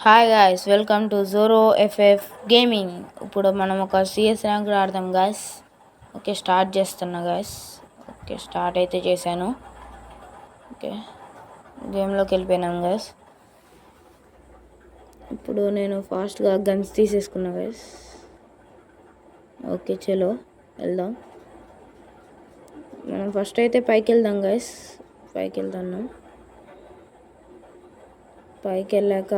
Hi guys, welcome to Zoro FF gaming. ఇప్పుడు మనం ఒక సిఎస్ ర్యాంక్ ఆడదాం గాయ్స్. ఓకే, స్టార్ట్ చేస్తున్నా గాయ్స్. ఓకే, స్టార్ట్ అయితే చేశాను. ఓకే, గేమ్లోకి వెళ్ళిపోయినాం గాయ్స్. ఇప్పుడు నేను ఫాస్ట్గా గన్స్ తీసేసుకున్నా గాయ్స్. ఓకే, చలో వెళ్దాం. మనం ఫస్ట్ అయితే పైకి వెళ్దాం గాయ్స్. పైకి వెళ్తాను. పైకి వెళ్ళాక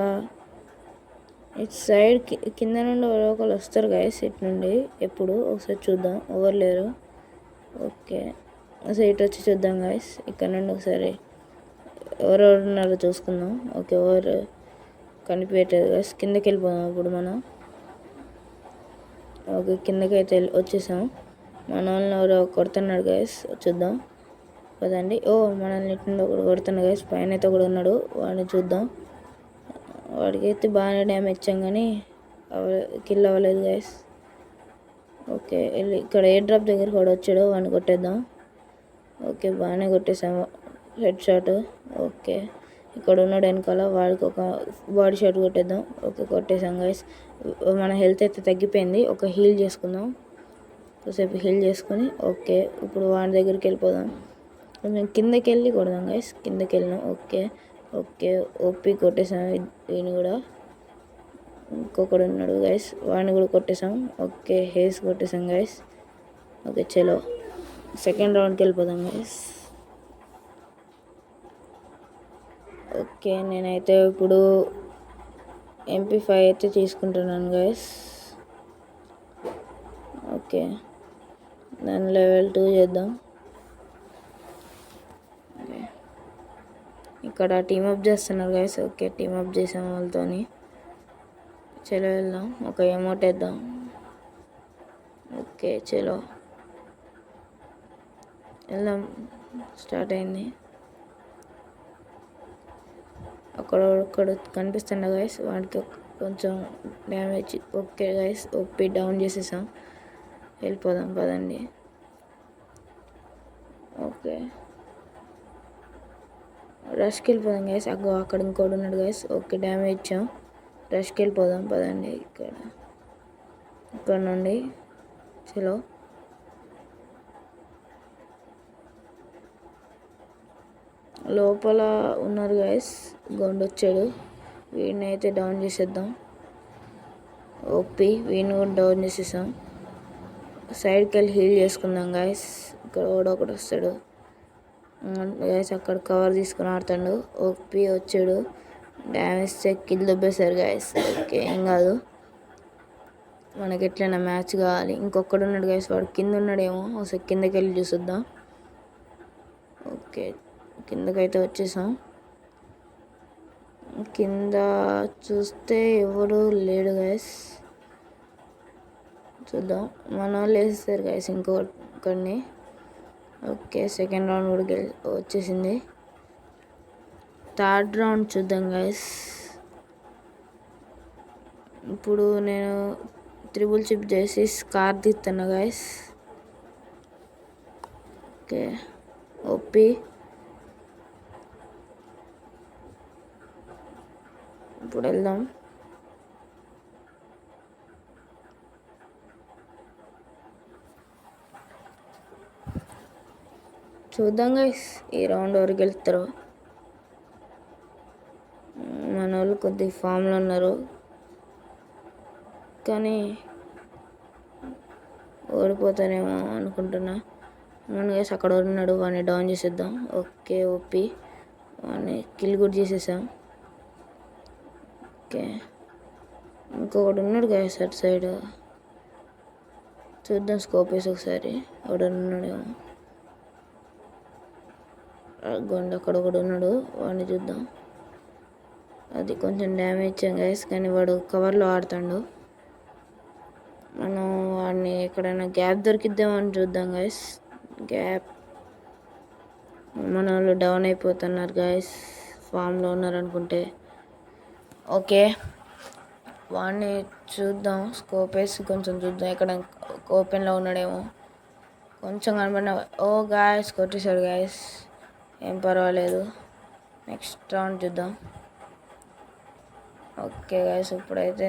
ఇటు సైడ్ కింద నుండి ఒకరు వస్తారు గాయస్. ఇటు నుండి ఎప్పుడు ఒకసారి చూద్దాం. ఎవరు లేరు. ఓకే, ఒకసారి ఇటు వచ్చి చూద్దాం గాయస్. ఇక్కడ నుండి ఒకసారి ఎవరెవరు ఉన్నారో చూసుకుందాం. ఓకే, ఎవరు కనిపించట్లేదు గాయస్. కిందకి వెళ్ళిపోదాం ఇప్పుడు మనం. ఓకే, కిందకి అయితే వచ్చేసాం. మన వాళ్ళని ఎవరో కొడుతున్నాడు గాయస్. చూద్దాం కదండి. మనల్ని ఇటు నుండి ఒకడు కొడుతున్నాడు గాయస్. పైన అయితే ఒకడు ఉన్నాడు, వాడిని చూద్దాం. వాడికి అయితే బాగానే డ్యామేజ్ ఇచ్చాం కానీ కిల్ అవ్వలేదు గైస్. ఓకే, వెళ్ళి ఇక్కడ ఎయిర్ డ్రాప్ దగ్గర కూడా వచ్చాడు, వాడిని కొట్టేద్దాం. ఓకే, బాగానే కొట్టేసాము హెడ్ షాట్. ఓకే, ఇక్కడ ఉన్నాడు వెనకాల, వాడికి ఒక బాడీ షాట్ కొట్టేద్దాం. ఓకే, కొట్టేసాం గైస్. మన హెల్త్ అయితే తగ్గిపోయింది. ఒక హీల్ చేసుకుందాం, కొద్దిసేపు హీల్ చేసుకొని. ఓకే, ఇప్పుడు వాడి దగ్గరికి వెళ్ళిపోదాం. కొంచెం కిందకి వెళ్ళి కొడదాం గైస్. కిందకి వెళ్ళినాం. ఓకే ఓకే, ఓపి కొట్టేసాం వీని కూడా. ఇంకొకడు ఉన్నాడు గైస్, వాడిని కూడా కొట్టేసాం. ఓకే, హేస్ కొట్టేసాం గైస్. ఓకే, చలో సెకండ్ రౌండ్కి వెళ్ళిపోదాం గైస్. ఓకే, నేనైతే ఇప్పుడు MP5 అయితే తీసుకుంటున్నాను గైస్. ఓకే, దాన్ని లెవెల్ 2 చేద్దాం. ఇక్కడ టీమప్ చేస్తున్నారు గైస్. ఓకే, టీమప్ చేసాం వాళ్ళతోని. చలో వెళ్దాం. ఒక ఎమోట్ వేద్దాం. ఓకే, చలో వెళ్దాం. స్టార్ట్ అయింది. అక్కడ కనిపిస్తుండ గైస్, వాడికి కొంచెం damage. Okay guys, OP down చేసేసాం. వెళ్ళిపోదాం పదండి. ఓకే, రష్కి వెళ్ళిపోదాం గైస్. అక్కడ ఇంకోటి ఉన్నాడు గైస్. ఓకే, డ్యామేజ్ ఇచ్చాం. రష్కి వెళ్ళిపోదాం పదండి. ఇక్కడ నుండి చలో. లోపల ఉన్నారు గైస్, గొండొచ్చాడు. వీడిని అయితే డౌన్ చేసేద్దాం. ఓపి వీడిని కూడా డౌన్ చేసేసాం. సైడ్కి వెళ్ళి హీల్ చేసుకుందాం గైస్. ఇక్కడ ఒకటి వస్తాడు గైస్, అక్కడ కవర్ తీసుకుని ఆడుతాడు. ఓపి వచ్చాడు, డ్యామేజ్ కిల్ దొబ్బేశారు గైస్. ఓకే, ఏం కాదు, మనకి ఎట్లయినా మ్యాచ్ కావాలి. ఇంకొకడు ఉన్నాడు గైస్, వాడు కింద ఉన్నాడేమో. ఒకసారి కిందకి వెళ్ళి చూసుద్దాం. ఓకే, కిందకైతే వచ్చేసాం. కింద చూస్తే ఎవడు లేడు గైస్. చూద్దాం, మన వాళ్ళు వేసేస్తారు గైస్ ఇంకొకడిని. ఓకే, సెకండ్ రౌండ్ కూడా వచ్చేసింది. థర్డ్ రౌండ్ చూద్దాం గైస్. ఇప్పుడు నేను త్రిబుల్ చిప్ చేసి స్కార్ తీస్తున్నా గైస్. ఓకే, ఓపి ఇప్పుడు వెళ్దాం. చూద్దాం గైస్, ఈ రౌండ్ వరకు వెళ్తారు. మన వాళ్ళు కొద్ది ఫామ్లో ఉన్నారు కానీ ఓడిపోతానేమో అనుకుంటున్నా. మన గైస్ అక్కడ ఉన్నాడు, వాడిని డౌన్ చేసేద్దాం. ఓకే, ఓపి వాడిని కిల్ కూడా చేసేసాం. ఓకే, ఇంకొకటి ఉన్నాడు గైస్ అటు సైడ్. చూద్దాం స్కోప్ వేసి ఒకసారి ఎవడన్నా ఉన్నాడేమో. అక్కడ ఒకడు ఉన్నాడు, వాడిని చూద్దాం. అది కొంచెం డ్యామేజ్ ఇచ్చాం గైస్, కానీ వాడు కవర్లో ఆడుతాడు. మనం వాడిని ఎక్కడైనా గ్యాప్ దొరికిద్దామని చూద్దాం గైస్. గ్యాప్. మన వాళ్ళు డౌన్ అయిపోతున్నారు గైస్, ఫామ్లో ఉన్నారు అనుకుంటే. ఓకే, వాడిని చూద్దాం. స్కోప్ వేసి కొంచెం చూద్దాం, ఎక్కడ ఓపెన్లో ఉన్నాడేమో. కొంచెం కనబడిన గాయస్ కొట్టేశాడు గాయస్. ఏం పర్వాలేదు, నెక్స్ట్ రౌండ్ చూద్దాం. ఓకే గైస్, ఇప్పుడైతే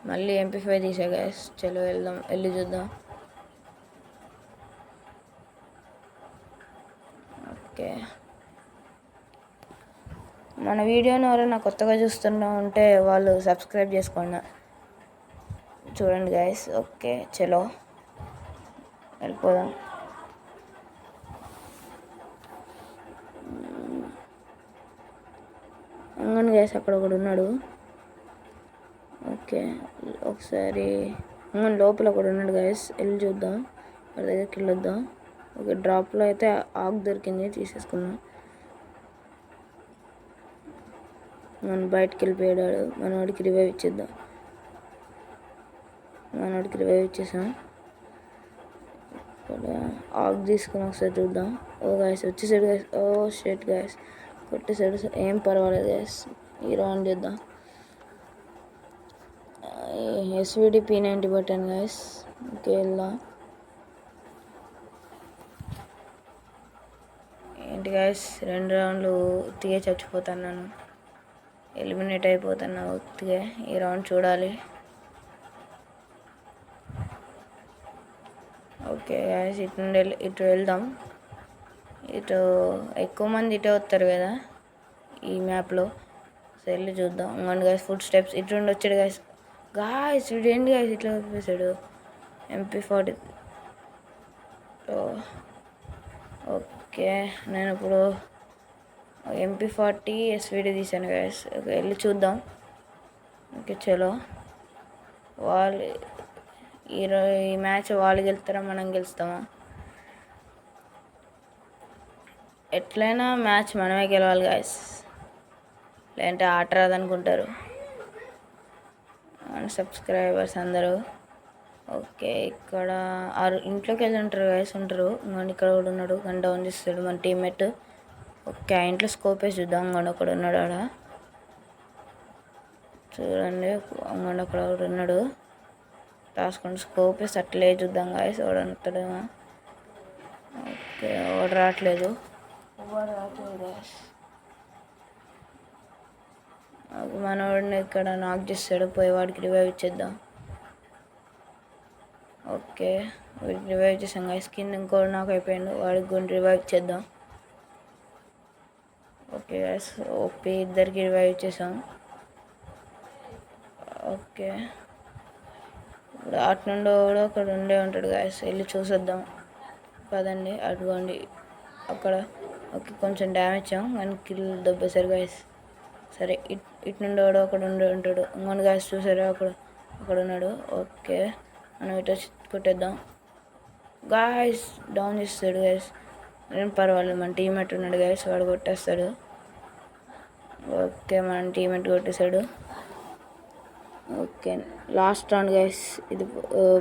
మళ్ళీ MP5 తీసా గైస్. చలో వెళ్దాం, వెళ్ళి చూద్దాం. ఓకే, మన వీడియోని ఎవరైనా కొత్తగా చూస్తున్నా ఉంటే వాళ్ళు సబ్స్క్రైబ్ చేసుకోండి, చూడండి గైస్. ఓకే చలో వెళ్ళిపోదాం. అంగన్ గైస్, అక్కడ ఒకడు ఉన్నాడు. ఓకే, ఒకసారి అంగన్ లోపల ఒకడు ఉన్నాడు గైస్, వెళ్ళి చూద్దాం, వాడి దగ్గరికి వెళ్ళొద్దాం. ఓకే, డ్రాప్లో అయితే ఆకు దొరికింది, తీసేసుకున్నాం. మనం బయటికి వెళ్ళిపోయాడు, మనవాడికి రివైవ్ ఇచ్చేద్దాం. మనవాడికి రివైవ్ ఇచ్చేసాం. ఇక్కడ ఆకు తీసుకుని ఒకసారి చూద్దాం. ఓ గైస్ వచ్చేసాడు గైస్. ఓ షెట్ గైస్, కొట్టేసాడు. ఏం పర్వాలేదు గైస్, ఈ రౌండ్ చేద్దాం. SVD P90 button guys. Okay వెళ్దాం. ఏంటి గైస్, 2 రౌండ్లు ఉత్తిగా చచ్చిపోతున్నాను, ఎలిమినేట్ అయిపోతున్నా ఉత్తిగా. ఈ రౌండ్ చూడాలి. ఓకే గైస్, ఇటు వెళ్దాం. ఇటు ఎక్కువ మంది ఇటే వస్తారు కదా ఈ మ్యాప్లో, సో వెళ్ళి చూద్దాం. ఇంకోండి గైస్, ఫుడ్ స్టెప్స్ ఇటు నుండి వచ్చాడు గైస్. గాయస్ వీడు ఏంటి గైస్ ఇట్లా వచ్చేసాడు. MP40. ఓకే, నేను ఇప్పుడు MP40 SVD తీసాను గైస్. ఓకే వెళ్ళి చూద్దాం. ఓకే చలో, వాళ్ళు ఈ మ్యాచ్ వాళ్ళు గెలుస్తారా మనం గెలుస్తామా? ఎట్లయినా మ్యాచ్ మనమే గెలవాలి గైస్, లేదంటే ఆట రాదనుకుంటారు మన సబ్స్క్రైబర్స్ అందరూ. ఓకే, ఇక్కడ ఇంట్లోకి వెళ్ళి ఉంటారు గైస్, ఉంటారు. ఇంకొని ఇక్కడ కూడా ఉన్నాడు, గన్ డౌన్ చేస్తాడు మన టీమ్మేట్. ఓకే, ఆ ఇంట్లో స్కోప్ వేసి చూద్దాం. ఇంకొని ఒకడు ఉన్నాడు ఆడ, చూడండి. ఇంకొని అక్కడ ఒకడు ఉన్నాడు, రాసుకొని స్కోప్ వేసి అట్లే చూద్దాం గైస్, వాడు అంటాడేమో. ఓకే, వాడు రావట్లేదు గైస్. మనవాడిని ఇక్కడ నాక్ చేస్తాడు, పోయి వాడికి రివైవ్ ఇచ్చేద్దాం. ఓకే, వీడికి రివైవ్ చేసాం గైస్. కింద ఇంకోటి నాకు అయిపోయాడు, వాడికి కూడా రివైవ్ ఇచ్చేద్దాం. ఓకే గైస్, ఓపి ఇద్దరికి రివైవ్ ఇచ్చేసాం. ఓకే, ఇప్పుడు అటు నుండి కూడా అక్కడ ఉండే ఉంటాడు గైస్, వెళ్ళి చూసేద్దాం పదండి. అటుకోండి అక్కడ. ఓకే, కొంచెం డ్యామేజ్ ఇచ్చాం కానీ కిల్ దొబ్బేశారు గైస్. సరే, ఇటు నుండి కూడా ఒకడు ఉండి ఉంటాడు. ఇంకొని గైస్ చూసారా, అక్కడ ఉన్నాడు. ఓకే, మనం ఇటు వచ్చి కొట్టేద్దాం. గాయస్ డౌన్ చేస్తాడు గైస్, ఏం పర్వాలేదు, మన టీమేట్ ఉన్నాడు గైస్, వాడు కొట్టేస్తాడు. ఓకే, మన టీమేట్ కొట్టేశాడు. Okay, last round guys. ఇది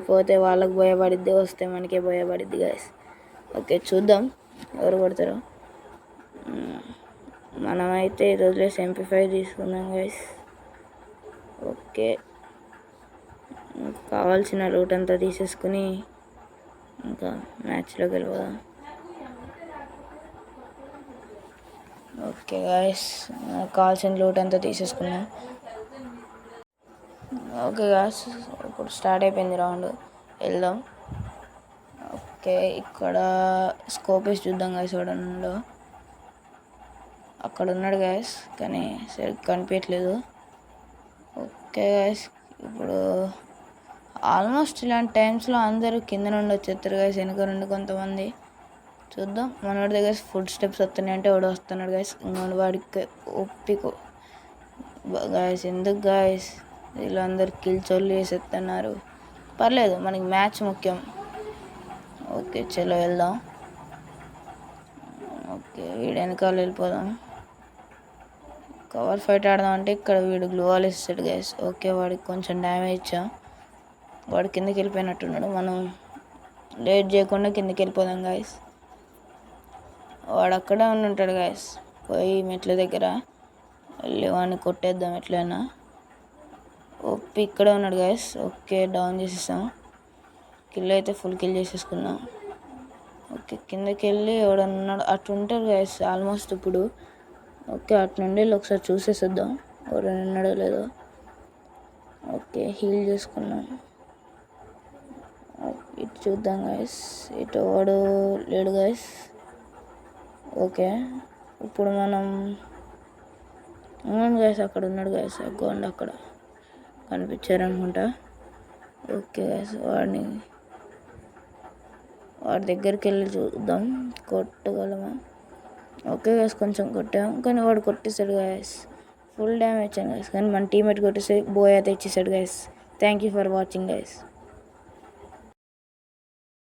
పోతే వాళ్ళకి భయపడిద్ది, వస్తే మనకే భయపడిద్ది గైస్. ఓకే చూద్దాం ఎవరు కొడతారో. మనమైతే ఈరోజు MP5 తీసుకుందాం గైస్. ఓకే, కావాల్సిన లూట్ అంతా తీసేసుకుని ఇంకా మ్యాచ్లోకి వెళ్ళిపోదాం. ఓకే గైస్, కావాల్సిన లూట్ అంతా తీసేసుకున్నాం. ఓకే గైస్, ఇప్పుడు స్టార్ట్ అయిపోయింది రౌండ్, వెళ్దాం. ఓకే, ఇక్కడ స్కోప్ వేసి చూద్దాం గైస్, వాడు అక్కడ ఉన్నాడు గైస్, కానీ సరిగ్గా కనిపించట్లేదు. ఓకే గైస్, ఇప్పుడు ఆల్మోస్ట్ ఇలాంటి టైమ్స్లో అందరూ కింద నుండి వచ్చేస్తారు గైస్, వెనుక నుండి కొంతమంది. చూద్దాం, మనవాడి దగ్గర ఫుడ్ స్టెప్స్ వస్తున్నాయి అంటే వాడు వస్తున్నాడు గైస్. ఇంకొండి వాడికి ఒప్పికో గైస్, ఎందుకు గైస్ వీళ్ళందరూ కిల్చోళ్ళు వేసేస్తున్నారు. పర్లేదు, మనకి మ్యాచ్ ముఖ్యం. ఓకే చలో వెళ్దాం. ఓకే, వీడు వెనకాల వెళ్ళిపోదాం. కవర్ ఫైట్ ఆడదాం అంటే ఇక్కడ వీడు గ్లూవాల్ ఇస్తాడు గైస్. ఓకే, వాడికి కొంచెం డ్యామేజ్ ఇచ్చాం, వాడు కిందకి వెళ్ళిపోయినట్టున్నాడు. మనం లేట్ చేయకుండా కిందకి వెళ్ళిపోదాం గైస్. వాడు అక్కడే ఉంటాడు గైస్, పోయి మెట్ల దగ్గర వెళ్ళి వాడిని కొట్టేద్దాం ఎట్లయినా. ఓపి ఇక్కడే ఉన్నాడు గైస్. ఓకే, డౌన్ చేసేసాం. కిల్ అయితే ఫుల్ కిల్ చేసేసుకుందాం. ఓకే, కిందకి వెళ్ళి ఎవడన్నాడు అటు ఉంటారు గైస్ ఆల్మోస్ట్ ఇప్పుడు. ఓకే, అటు నుండి ఒకసారి చూసేసేద్దాం. ఎవరైనా ఉన్నాడో లేదో. ఓకే, హీల్ చేసుకున్నాం. ఇటు చూద్దాం గైస్, ఇటు వాడు లేడు గైస్. ఓకే, ఇప్పుడు మనం అవును గైస్, అక్కడ ఉన్నాడు గైస్. అగ్గోండి అక్కడ కనిపించారనుకుంటా. ఓకే గైస్, వాడి దగ్గరికి వెళ్ళి చూద్దాం కొట్టగలమా. ఓకే గైస్, కొంచెం కొట్టాం కానీ వాడు కొట్టేశాడు గైస్. ఫుల్ డ్యామేజ్ ఇచ్చాను గైస్, కానీ మన టీమేట్ కొట్టేసి బోయ్ అయితే ఇచ్చేసాడు guys. Thank you for watching guys.